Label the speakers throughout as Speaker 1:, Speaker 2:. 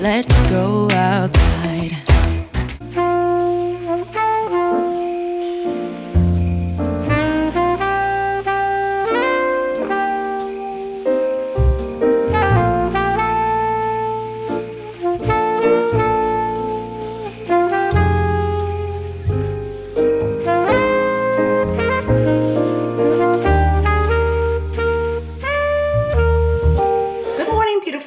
Speaker 1: Let's go outside.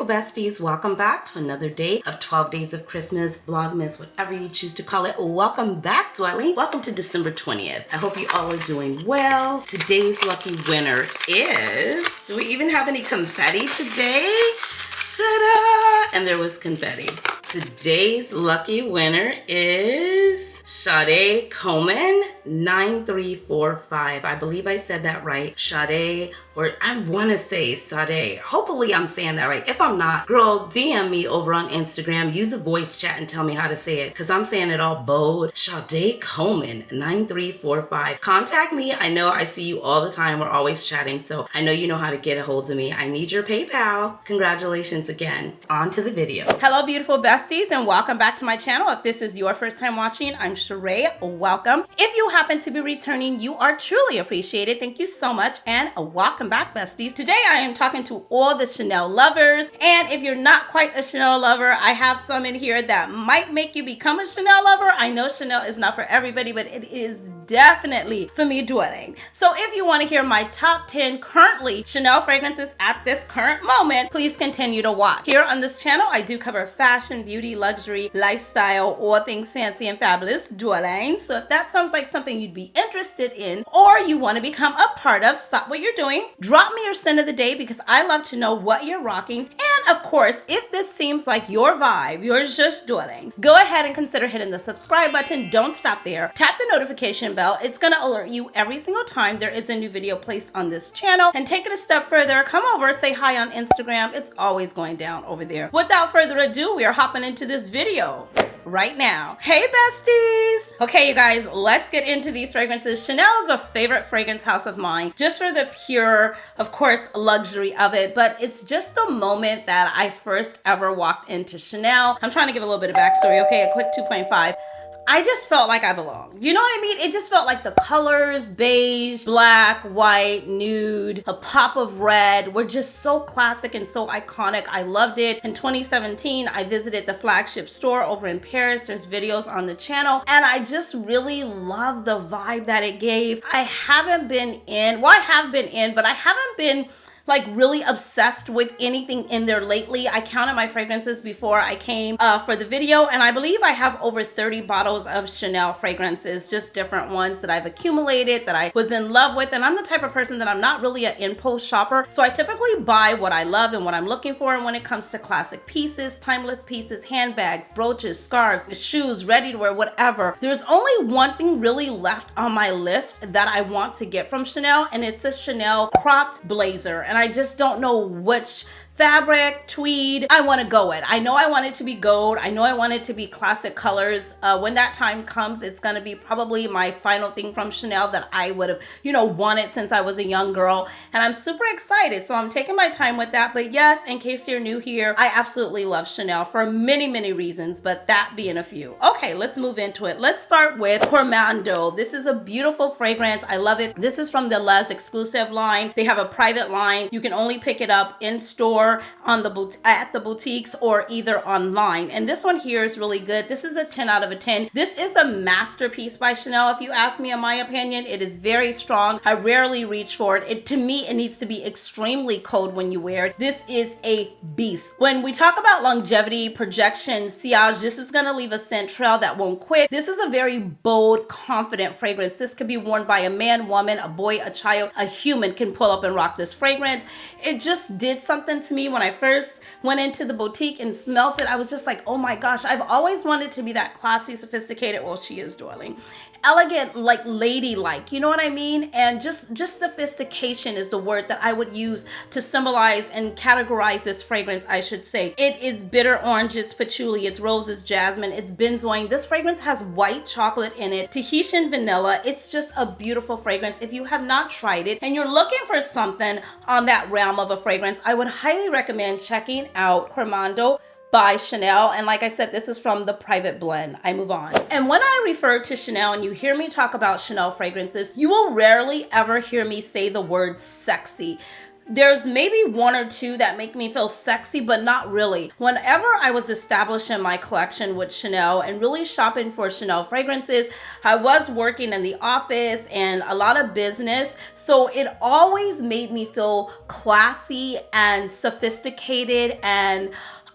Speaker 2: Besties, welcome back to another day of 12 Days of Christmas, Vlogmas, whatever you choose to call it. Welcome back, Dwelling. Welcome to December 20th. I hope you all are doing well. Today's lucky winner is, do we even have any confetti today? Ta-da! And there was confetti. Today's lucky winner is Cheraye Coleman 9345. I believe I said that right. Cheraye, or I want to say Cheraye. Hopefully I'm saying that right. If I'm not, girl, DM me over on Instagram. Use a voice chat and tell me how to say it, because I'm saying it all bold. Cheraye Coleman 9345. Contact me. I know I see you all the time. We're always chatting, so I know you know how to get a hold of me. I need your PayPal. Congratulations again. On to the video. Hello, beautiful besties, and welcome back to my channel. If this is your first time watching, I'm Cheraye. Welcome. If you happen to be returning, you are truly appreciated. Thank you so much, and welcome back, besties. Today I am talking to all the Chanel lovers, and if you're not quite a Chanel lover, I have some in here that might make you become a Chanel lover. I know Chanel is not for everybody, but it is definitely for me, Dwelling. So if you want to hear my top 10 currently Chanel fragrances at this current moment, please continue to watch. Here on this channel, I do cover fashion, beauty, luxury, lifestyle, all things fancy and fabulous, Dwelling. So if that sounds like something you'd be interested in, or you want to become a part of, stop what you're doing, drop me your scent of the day, because I love to know what you're rocking. And of course, if this seems like your vibe, you're just Dwelling, go ahead and consider hitting the subscribe button. Don't stop there. Tap the notification bell. It's going to alert you every single time there is a new video placed on this channel. And take it a step further, come over, say hi on Instagram. It's always going down over there. Without further ado, we are hopping into this video right now. Hey besties! Okay, you guys, let's get into these fragrances. Chanel is a favorite fragrance house of mine, just for the pure, of course, luxury of it, but it's just the moment that I first ever walked into Chanel. I'm trying to give a little bit of backstory, okay, a quick 2.5. I just felt like I belonged. You know what I mean? It just felt like the colors, beige, black, white, nude, a pop of red were just so classic and so iconic. I loved it. In 2017, I visited the flagship store over in Paris. There's videos on the channel, and I just really love the vibe that it gave. I haven't been in, well, I have been in, but I haven't been like really obsessed with anything in there lately. I counted my fragrances before I came for the video, and I believe I have over 30 bottles of Chanel fragrances, just different ones that I've accumulated, that I was in love with. And I'm the type of person that I'm not really an impulse shopper, so I typically buy what I love and what I'm looking for. And when it comes to classic pieces, timeless pieces, handbags, brooches, scarves, shoes, ready to wear, whatever, there's only one thing really left on my list that I want to get from Chanel, and it's a Chanel cropped blazer. And I just don't know which fabric, tweed, I want to go with. I know I want it to be gold. I know I want it to be classic colors. When that time comes, it's going to be probably my final thing from Chanel that I would have, you know, wanted since I was a young girl. And I'm super excited. So I'm taking my time with that. But yes, in case you're new here, I absolutely love Chanel for many, many reasons, but that being a few. Okay, let's move into it. Let's start with Coromandel. This is a beautiful fragrance. I love it. This is from the Les exclusive line. They have a private line. You can only pick it up in store, on the at the boutiques, or either online. And this one here is really good. This is a 10 out of a 10. This is a masterpiece by Chanel, if you ask me. In my opinion, it is very strong. I rarely reach for it. To me, it needs to be extremely cold when you wear it. This is a beast. When we talk about longevity, projection, sillage, this is going to leave a scent trail that won't quit. This is a very bold, confident fragrance. This could be worn by a man, woman, a boy, a child, a human can pull up and rock this fragrance. It just did something to me when I first went into the boutique and smelt it. I was just like, oh my gosh, I've always wanted to be that classy, sophisticated, well, she is, Dwelling, elegant, like ladylike, you know what I mean? And just sophistication is the word that I would use to symbolize and categorize this fragrance, I should say. It is bitter orange, it's patchouli, it's roses, jasmine, it's benzoin. This fragrance has white chocolate in it, Tahitian vanilla. It's just a beautiful fragrance. If you have not tried it and you're looking for something on that realm of a fragrance, I would highly recommend checking out Coromandel by Chanel. And like I said, this is from the private blend. I move on. And when I refer to Chanel and you hear me talk about Chanel fragrances, you will rarely ever hear me say the word sexy. There's maybe one or two that make me feel sexy, but not really. Whenever I was establishing my collection with Chanel and really shopping for Chanel fragrances, I was working in the office and a lot of business. So it always made me feel classy and sophisticated and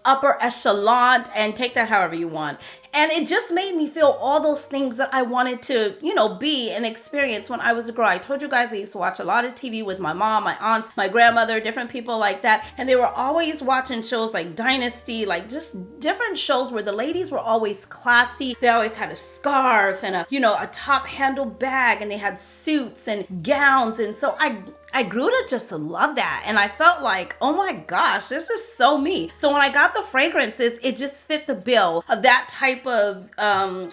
Speaker 2: upper echelon, and take that however you want. And it just made me feel all those things that I wanted to, be and experience when I was a girl. I told you guys I used to watch a lot of TV with my mom, my aunts, my grandmother, different people like that. And they were always watching shows like Dynasty, like just different shows where the ladies were always classy. They always had a scarf and a top handle bag, and they had suits and gowns. And so I grew to just love that. And I felt like, oh my gosh, this is so me. So when I got the fragrances, it just fit the bill of that type of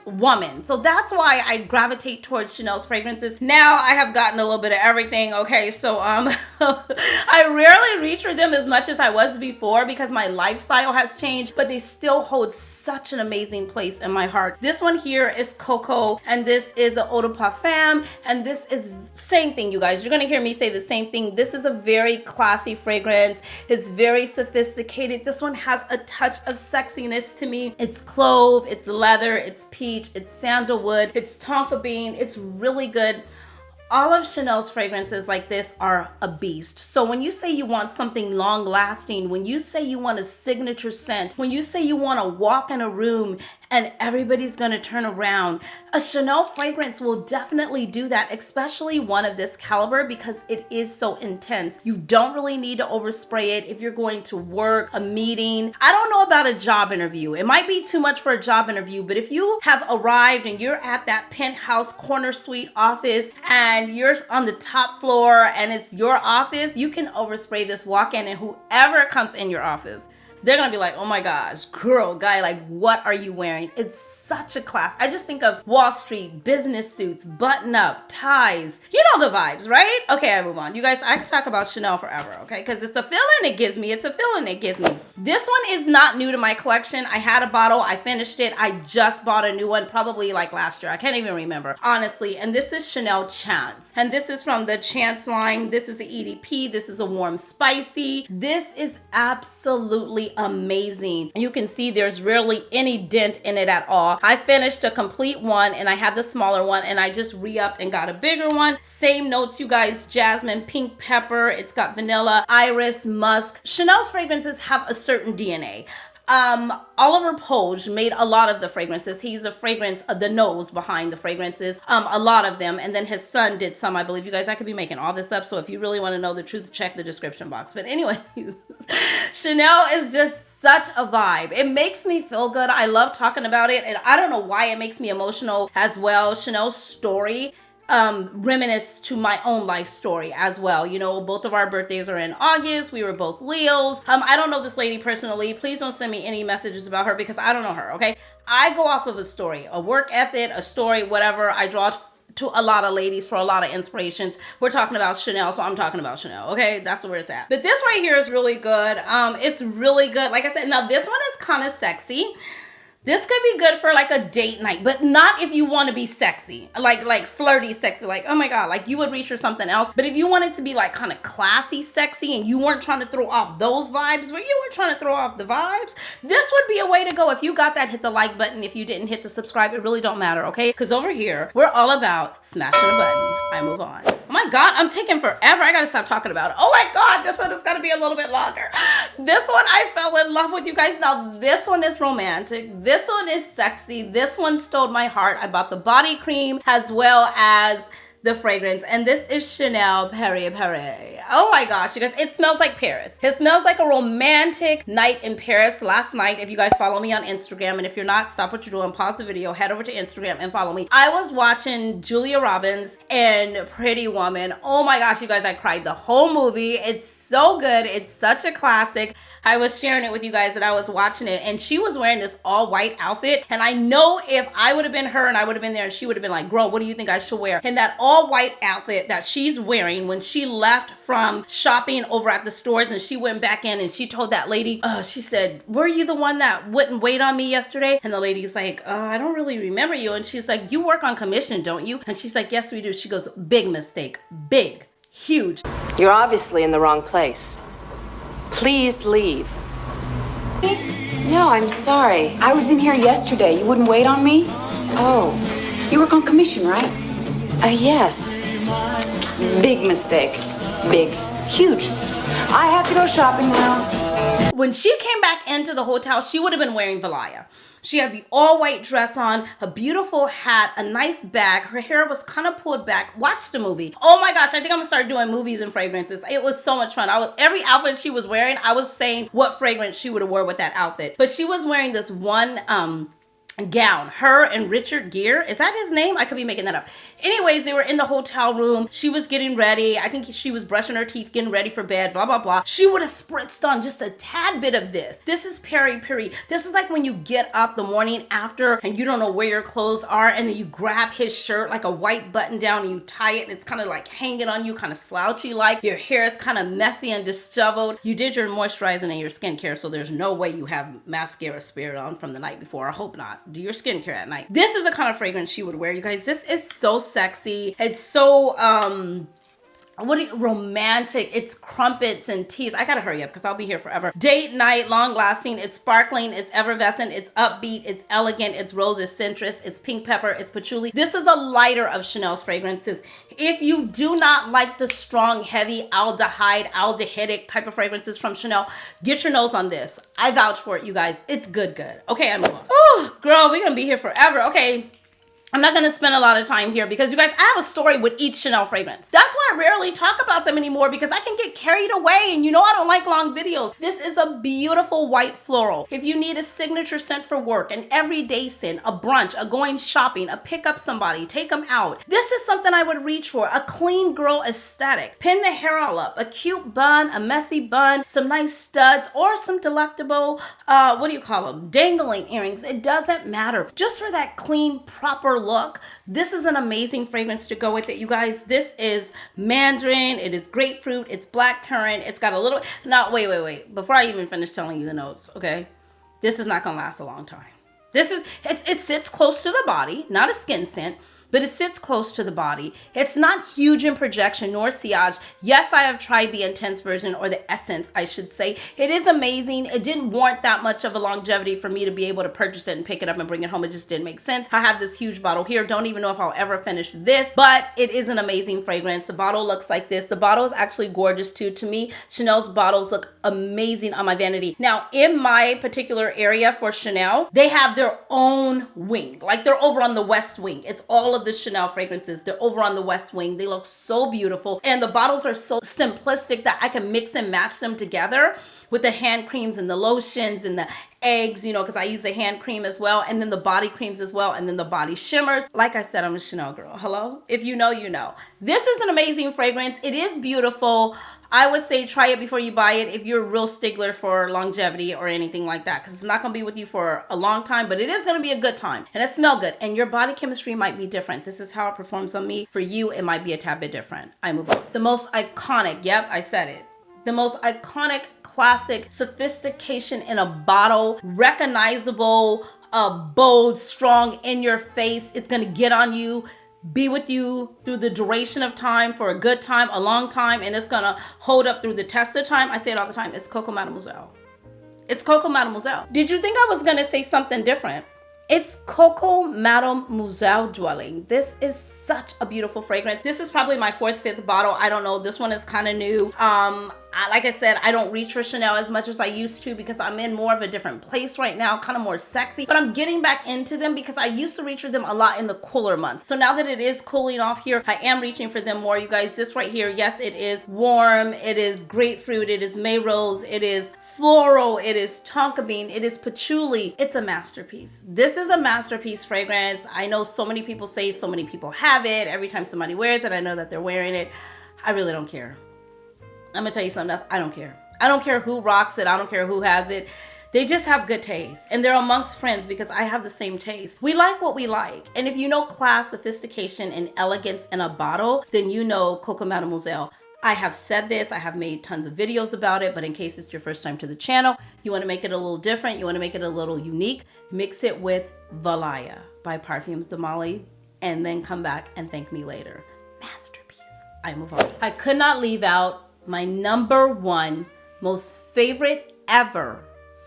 Speaker 2: woman. So that's why I gravitate towards Chanel's fragrances. Now I have gotten a little bit of everything. Okay, so I rarely reach for them as much as I was before because my lifestyle has changed, but they still hold such an amazing place in my heart. This one here is Coco, and this is an Eau de Parfum, and this is same thing, you guys. You're gonna hear me say the same thing. This is a very classy fragrance. It's very sophisticated. This one has a touch of sexiness to me. It's clove, it's leather, it's peach, it's sandalwood, it's tonka bean. It's really good. All of Chanel's fragrances like this are a beast. So when you say you want something long lasting, when you say you want a signature scent, when you say you want to walk in a room and everybody's gonna turn around, a Chanel fragrance will definitely do that, especially one of this caliber, because it is so intense. You don't really need to overspray it if you're going to work, a meeting. I don't know about a job interview. It might be too much for a job interview, but if you have arrived and you're at that penthouse corner suite office and you're on the top floor and it's your office, you can overspray this, walk in, and whoever comes in your office, they're gonna be like, oh my gosh, girl, guy, like, what are you wearing? It's such a class. I just think of Wall Street, business suits, button up, ties. You know the vibes, right? Okay, I move on. You guys, I could talk about Chanel forever, okay? Because it's a feeling it gives me. It's a feeling it gives me. This one is not new to my collection. I had a bottle, I finished it. I just bought a new one, probably like last year. I can't even remember, honestly. And this is Chanel Chance. And this is from the Chance line. This is the EDP. This is a warm spicy. This is absolutely amazing. You can see there's rarely any dent in it at all. I finished a complete one and I had the smaller one and I just re-upped and got a bigger one. Same notes, you guys: jasmine, pink pepper. It's got vanilla, iris, musk. Chanel's fragrances have a certain DNA. Oliver Poge made a lot of the fragrances. He's a fragrance, the nose behind the fragrances, a lot of them. And then his son did some, I believe. You guys, I could be making all this up. So if you really want to know the truth, check the description box. But anyway, Chanel is just such a vibe. It makes me feel good. I love talking about it. And I don't know why it makes me emotional as well. Chanel's story reminisce to my own life story as well. Both of our birthdays are in August. We were both Leos. I don't know this lady personally. Please don't send me any messages about her because I don't know her, okay? I go off of a story, a work ethic, a story, whatever. I draw to a lot of ladies for a lot of inspirations. We're talking about Chanel, so I'm talking about Chanel, okay? That's where it's at. But this right here is really good. It's really good. Like I said, now this one is kind of sexy. This could be good for like a date night, but not if you want to be sexy, like flirty sexy, like, oh my God, like you would reach for something else. But if you want it to be like kind of classy sexy and you weren't trying to throw off those vibes, but you were trying to throw off the vibes, this would be a way to go. If you got that, hit the like button. If you didn't, hit the subscribe. It really don't matter, okay? Because over here, we're all about smashing a button. I move on. Oh my God, I'm taking forever. I gotta stop talking about it. Oh my God, this one is gonna be a little bit longer. This one I fell in love with, you guys. Now this one is romantic. This one is sexy. This one stole my heart. I bought the body cream as well as the fragrance, and this is Chanel Paris Paris. Oh my gosh, you guys, it smells like Paris. It smells like a romantic night in Paris. Last night, if you guys follow me on Instagram, and if you're not, stop what you're doing, pause the video, head over to Instagram and follow me. I was watching Julia Roberts and Pretty Woman. Oh my gosh, you guys, I cried the whole movie. It's so good. It's such a classic. I was sharing it with you guys that I was watching it, and she was wearing this all white outfit, and I know if I would have been her and I would have been there and she would have been like, girl, what do you think I should wear? And that all all white outfit that she's wearing when she left from shopping over at the stores, and she went back in and she told that lady, she said, were you the one that wouldn't wait on me yesterday? And the lady's like, I don't really remember you. And she's like, you work on commission, don't you? And she's like, yes, we do. She goes, big mistake. Big. Huge.
Speaker 3: You're obviously in the wrong place. Please leave.
Speaker 4: No, I'm sorry. I was in here yesterday. You wouldn't wait on me?
Speaker 3: Oh,
Speaker 4: You work on commission, right?
Speaker 3: yes.
Speaker 4: Big mistake. Big. Huge. I have to go shopping now.
Speaker 2: When she came back into the hotel, she would have been wearing Valaya. She had the all white dress on, a beautiful hat, a nice bag. Her hair was kind of pulled back. Watch the movie. Oh my gosh, I think I'm gonna start doing movies and fragrances. It was so much fun. Every outfit she was wearing, I was saying what fragrance she would have wore with that outfit. But she was wearing this one gown. Her and Richard Gere, is that his name? I could be making that up. Anyways, they were in the hotel room. She was getting ready. I think she was brushing her teeth, getting ready for bed, blah, blah, blah. She would have spritzed on just a tad bit of this. This is peri peri. This is like when you get up the morning after and you don't know where your clothes are, and then you grab his shirt, like a white button down, and you tie it, and it's kind of like hanging on you, kind of slouchy like. Your hair is kind of messy and disheveled. You did your moisturizing and your skincare, so there's no way you have mascara spared on from the night before. I hope not. Do your skincare at night. This is the kind of fragrance she would wear, you guys. This is so sexy. It's so romantic. It's crumpets and teas. I gotta hurry up because I'll be here forever. Date night, long lasting. It's sparkling. It's effervescent. It's upbeat. It's elegant. It's rose. It's citrus. It's pink pepper. It's patchouli. This is a lighter of Chanel's fragrances. If you do not like the strong, heavy aldehydic type of fragrances from Chanel, get your nose on this. I vouch for it, you guys. It's good. Okay, I move on. Oh, girl, we're gonna be here forever. Okay. I'm not going to spend a lot of time here because, you guys, I have a story with each Chanel fragrance. That's why I rarely talk about them anymore, because I can get carried away, and you know I don't like long videos. This is a beautiful white floral. If you need a signature scent for work, an everyday scent, a brunch, a going shopping, a pick up somebody, take them out, this is something I would reach for. A clean girl aesthetic. Pin the hair all up. A cute bun, a messy bun, some nice studs, or some delectable, what do you call them? Dangling earrings. It doesn't matter. Just for that clean, proper look, this is an amazing fragrance to go with it, you guys. This is mandarin, it is grapefruit, it's blackcurrant, it's got a little, wait, before I even finish telling you the notes, okay? This is not gonna last a long time. It sits close to the body, not a skin scent, but it sits close to the body. It's not huge in projection nor sillage. Yes, I have tried the intense version, or the essence, I should say. It is amazing. It didn't warrant that much of a longevity for me to be able to purchase it and pick it up and bring it home. It just didn't make sense. I have this huge bottle here. Don't even know if I'll ever finish this, but it is an amazing fragrance. The bottle looks like this. The bottle is actually gorgeous too. To me, Chanel's bottles look amazing on my vanity. Now, in my particular area for Chanel, they have their own wing. Like, they're over on the West Wing. It's all of the Chanel fragrances. They're over on the West Wing. They look so beautiful, and the bottles are so simplistic that I can mix and match them together with the hand creams and the lotions and the eggs, you know, because I use the hand cream as well, and then the body creams as well, and then the body shimmers. Like I said, I'm a Chanel girl. Hello? If you know, you know. This is an amazing fragrance. It is beautiful. I would say try it before you buy it if you're a real stickler for longevity or anything like that, because it's not going to be with you for a long time, but it is going to be a good time, and it smells good, and your body chemistry might be different. This is how it performs on me. For you, it might be a tad bit different. I move on. The most iconic, yep, I said it. The most iconic, classic, sophistication in a bottle, recognizable, bold, strong, in your face. It's going to get on you, be with you through the duration of time, for a good time, a long time, and it's going to hold up through the test of time. I say it all the time. It's Coco Mademoiselle. It's Coco Mademoiselle. Did you think I was going to say something different? It's Coco Mademoiselle Dwelling. This is such a beautiful fragrance. This is probably my 4th, 5th bottle. I don't know. This one is kind of new. Like I said, I don't reach for Chanel as much as I used to because I'm in more of a different place right now, kind of more sexy, but I'm getting back into them because I used to reach for them a lot in the cooler months. So now that it is cooling off here, I am reaching for them more, you guys. This right here, yes, it is warm, it is grapefruit, it is May Rose, it is floral, it is tonka bean, it is patchouli. It's a masterpiece. This is a masterpiece fragrance. I know so many people say so many people have it. Every time somebody wears it, I know that they're wearing it. I really don't care. I'm gonna tell you something else. I don't care. I don't care who rocks it. I don't care who has it. They just have good taste, and they're amongst friends because I have the same taste. We like what we like, and if you know class, sophistication, and elegance in a bottle, then you know Coco Mademoiselle. I have said this, I have made tons of videos about it, but in case it's your first time to the channel, you want to make it a little different, you want to make it a little unique, mix it with Valencia by Perfumes de Mali, and then come back and thank me later. Masterpiece. I move on. I could not leave out my number one most favorite ever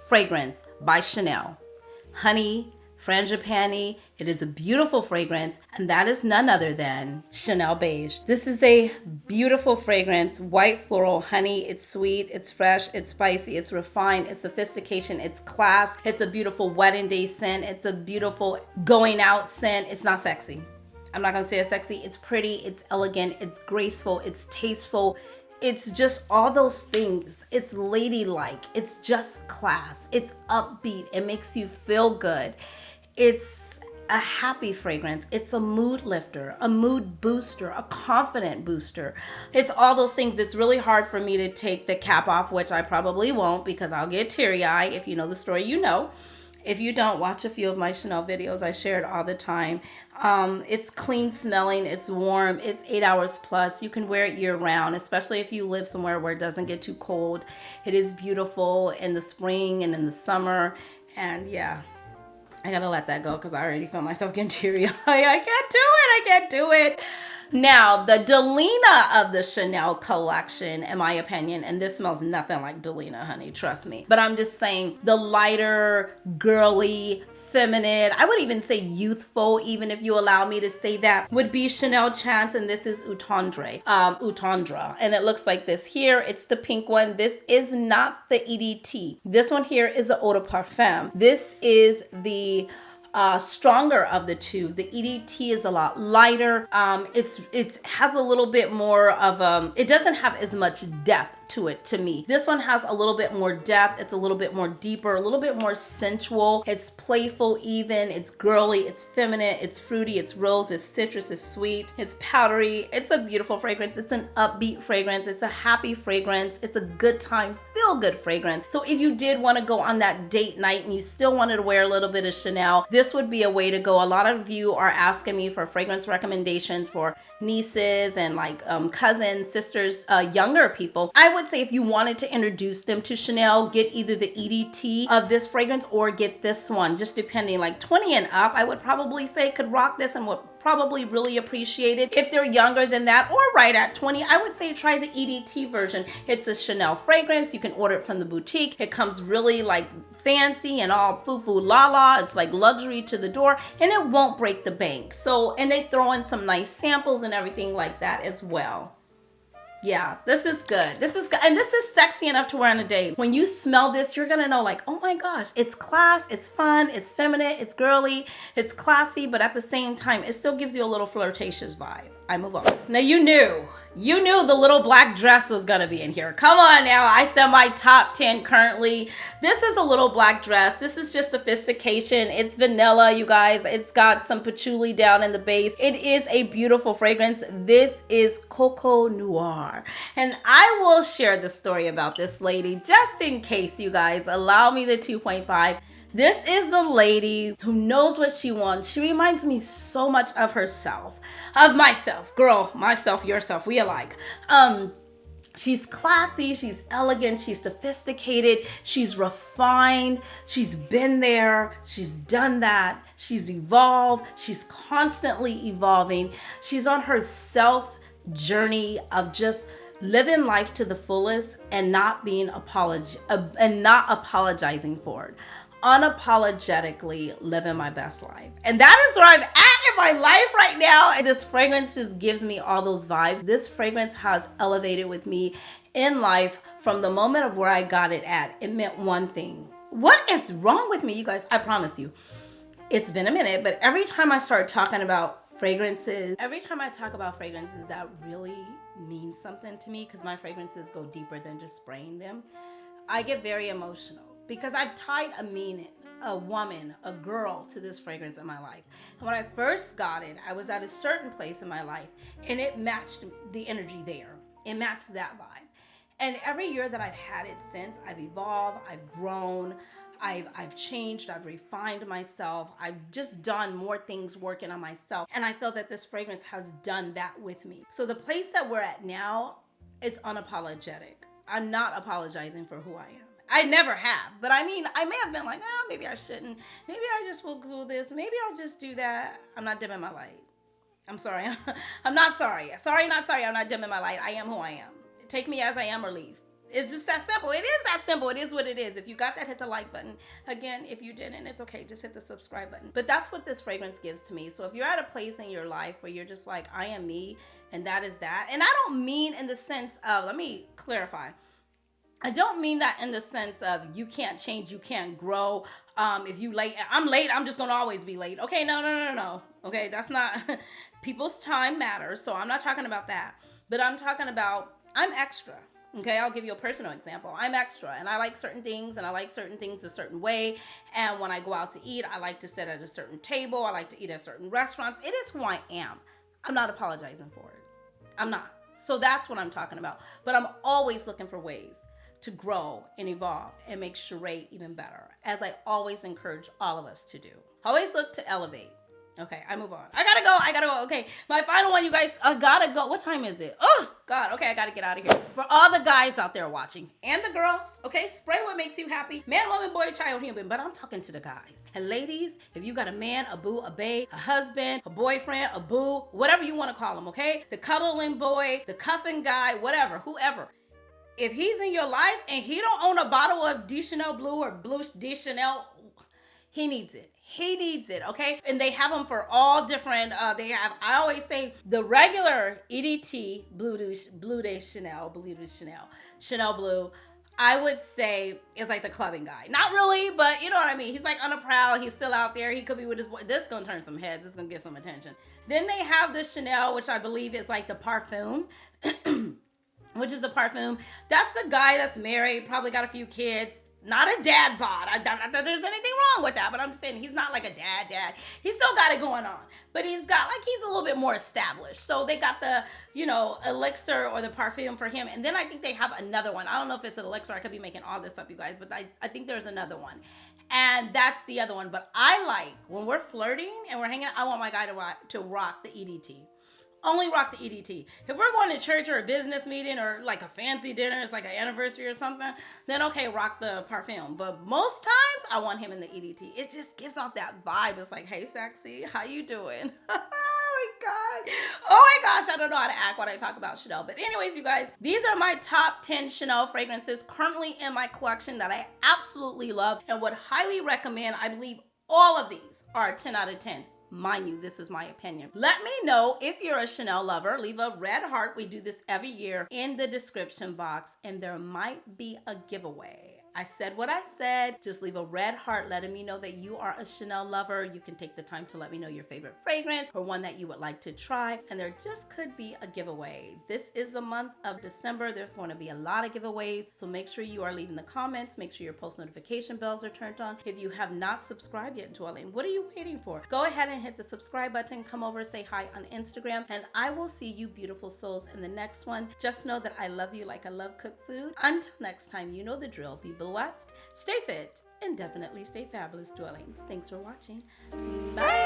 Speaker 2: fragrance by Chanel. Honey Frangipani. It is a beautiful fragrance, and that is none other than Chanel Beige. This is a beautiful fragrance, white floral honey. It's sweet, it's fresh, it's spicy, it's refined, it's sophistication, it's class. It's a beautiful wedding day scent. It's a beautiful going out scent. It's not sexy. I'm not gonna say it's sexy. It's pretty, it's elegant, it's graceful, it's tasteful. It's just all those things. It's ladylike. It's just class. It's upbeat. It makes you feel good. It's a happy fragrance. It's a mood lifter, a mood booster, a confident booster. It's all those things. It's really hard for me to take the cap off, which I probably won't because I'll get teary-eyed. If you know the story, you know. If you don't, watch a few of my Chanel videos. I share it all the time. It's clean smelling. It's warm. It's 8 hours plus. You can wear it year round, especially if you live somewhere where it doesn't get too cold. It is beautiful in the spring and in the summer. And yeah, I gotta let that go because I already feel myself getting teary-eyed. I can't do it. Now, the Delina of the Chanel collection, in my opinion, and this smells nothing like Delina, honey, trust me. But I'm just saying the lighter, girly, feminine, I would even say youthful, even if you allow me to say that, would be Chanel Chance, and this is Eau Tendre. Eau Tendre. And it looks like this here. It's the pink one. This is not the EDT. This one here is the Eau de Parfum. This is the stronger of the two. The EDT is a lot lighter. It has a little bit more of it doesn't have as much depth to it to me. This one has a little bit more depth. It's a little bit more deeper, a little bit more sensual. It's playful even. It's girly. It's feminine. It's fruity. It's rose. It's citrus. It's sweet. It's powdery. It's a beautiful fragrance. It's an upbeat fragrance. It's a happy fragrance. It's a good time, feel good fragrance. So if you did want to go on that date night and you still wanted to wear a little bit of Chanel, this would be a way to go. A lot of you are asking me for fragrance recommendations for nieces and like cousins, sisters, younger people. I would say if you wanted to introduce them to Chanel, get either the EDT of this fragrance or get this one, just depending. Like 20 and up, I would probably say could rock this and would probably really appreciate it. If they're younger than that or right at 20, I would say try the EDT version. It's a Chanel fragrance. You can order it from the boutique. It comes really like fancy and all foo-foo la-la. It's like luxury to the door and it won't break the bank. So, and they throw in some nice samples and everything like that as well. Yeah, this is good. This is good. And this is sexy enough to wear on a date. When you smell this, you're gonna know like, oh my gosh, it's class, it's fun, it's feminine, it's girly, it's classy, but at the same time, it still gives you a little flirtatious vibe. I move on. Now you knew the little black dress was gonna be in here. Come on now, I said my top 10 currently. This is a little black dress. This is just sophistication. It's vanilla, you guys. It's got some patchouli down in the base. It is a beautiful fragrance. This is Coco Noir. And I will share the story about this lady just in case, you guys. Allow me the 2.5. This is the lady who knows what she wants. She reminds me so much of herself, of myself. Girl, myself, yourself, we alike. She's classy, she's elegant, she's sophisticated, she's refined, she's been there, she's done that, she's evolved, she's constantly evolving. She's on her self journey of just living life to the fullest and not being apologizing for it. Unapologetically living my best life. And that is where I'm at in my life right now. And this fragrance just gives me all those vibes. This fragrance has elevated with me in life from the moment of where I got it at. It meant one thing. What is wrong with me, you guys? I promise you. It's been a minute, but every time I start talking about fragrances, that really means something to me because my fragrances go deeper than just spraying them. I get very emotional. Because I've tied a meaning, a woman, a girl to this fragrance in my life. And when I first got it, I was at a certain place in my life and it matched the energy there. It matched that vibe. And every year that I've had it since, I've evolved, I've grown, I've changed, I've refined myself, I've just done more things working on myself. And I feel that this fragrance has done that with me. So the place that we're at now, it's unapologetic. I'm not apologizing for who I am. I never have. But I mean, I may have been like, oh, maybe I shouldn't. Maybe I just will Google this. Maybe I'll just do that. I'm not dimming my light. I'm sorry. I'm not sorry. Sorry, not sorry. I'm not dimming my light. I am who I am. Take me as I am or leave. It's just that simple. It is that simple. It is what it is. If you got that, hit the like button. Again, if you didn't, it's okay. Just hit the subscribe button. But that's what this fragrance gives to me. So if you're at a place in your life where you're just like, I am me, and that is that. And I don't mean in the sense of, let me clarify. I don't mean that in the sense of you can't change, you can't grow. If you late, I'm late, I'm just going to always be late. Okay, no. Okay, that's not, people's time matters. So I'm not talking about that. But I'm talking about, I'm extra. Okay, I'll give you a personal example. I'm extra and I like certain things and I like certain things a certain way. And when I go out to eat, I like to sit at a certain table. I like to eat at certain restaurants. It is who I am. I'm not apologizing for it. I'm not. So that's what I'm talking about. But I'm always looking for ways to grow and evolve and make Cheraye even better, as I always encourage all of us to do. Always look to elevate. Okay, I move on. I gotta go. Okay, my final one, you guys. I gotta go. What time is it? Oh, God. Okay, I gotta get out of here. For all the guys out there watching and the girls, okay, spray what makes you happy. Man, woman, boy, child, human. But I'm talking to the guys. And ladies, if you got a man, a boo, a bae, a husband, a boyfriend, a boo, whatever you want to call him, okay? The cuddling boy, the cuffing guy, whatever, whoever. If he's in your life and he don't own a bottle of de Chanel Blue or Bleu de Chanel, he needs it. He needs it, okay? And they have them for all different, I always say the regular EDT, Bleu de Chanel, Chanel Blue, I would say is like the clubbing guy. Not really, but you know what I mean? He's like on a prowl. He's still out there. He could be with his boy. This is going to turn some heads. This is going to get some attention. Then they have the Chanel, which I believe is like the Perfume. Which is a Perfume. That's a guy that's married, probably got a few kids. Not a dad bod. Not that there's anything wrong with that, but I'm just saying he's not like a dad. He's still got it going on. But he's a little bit more established. So they got the, elixir or the Perfume for him. And then I think they have another one. I don't know if it's an elixir. I could be making all this up, you guys. But I think there's another one. And that's the other one. But I like, when we're flirting and we're hanging out, I want my guy to rock the EDT. Only rock the EDT. If we're going to church or a business meeting or like a fancy dinner, it's like an anniversary or something, then okay, rock the Perfume. But most times I want him in the EDT. It just gives off that vibe. It's like, hey, sexy, how you doing? Oh my gosh, I don't know how to act when I talk about Chanel. But anyways, you guys, these are my top 10 Chanel fragrances currently in my collection that I absolutely love and would highly recommend. I believe all of these are a 10 out of 10. Mind you, this is my opinion. Let me know if you're a Chanel lover. Leave a red heart. We do this every year in the description box, and there might be a giveaway. I said what I said. Just leave a red heart letting me know that you are a Chanel lover. You can take the time to let me know your favorite fragrance or one that you would like to try, and there just could be a giveaway. This is the month of December. There's going to be a lot of giveaways, so make sure you are leaving the comments. Make sure your post notification bells are turned on. If you have not subscribed yet, Dwelling, what are you waiting for? Go ahead and hit the subscribe button. Come over, say hi on Instagram, and I will see you beautiful souls in the next one. Just know that I love you like I love cooked food. Until next time, you know the drill. Be blessed, stay fit, and definitely stay fabulous, Dwellings. Thanks for watching. Bye.